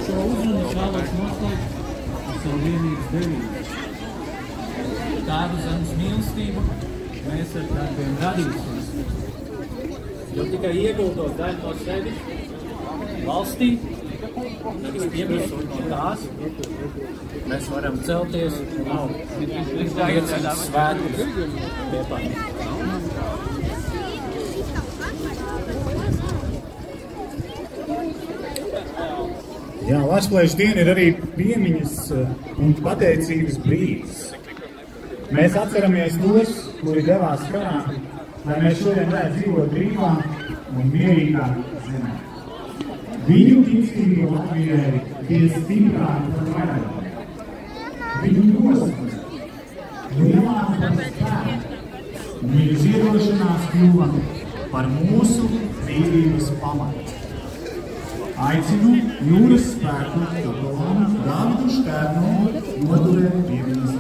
Šo uzrunu vēlos noslēgt ar savu vienības devību. Tādu zemes mīlestību mēs ar tādiem radīsimies. Jo tikai ieguldot daļu no sevis valstī, nevis pieprasot no tās, mēs varam celties un liecināt svētkus Piepārnē. Jā, Latvijas diena ir arī piemiņas un pateicības brīdis. Mēs atceramies tos, kuri devās karā, lai mēs šodien varētu dzīvot brīvā un mierīgā zemē. Viņu ticība Latvijai bija stiprāka par vairāk. Viņu nosaka, lielāka par spēku, un viņu ziedošanās kļuva par mūsu brīvības pamatu. Aicinu jūras spēku kapelānu Dāvidu Šternu noturēt piemiņas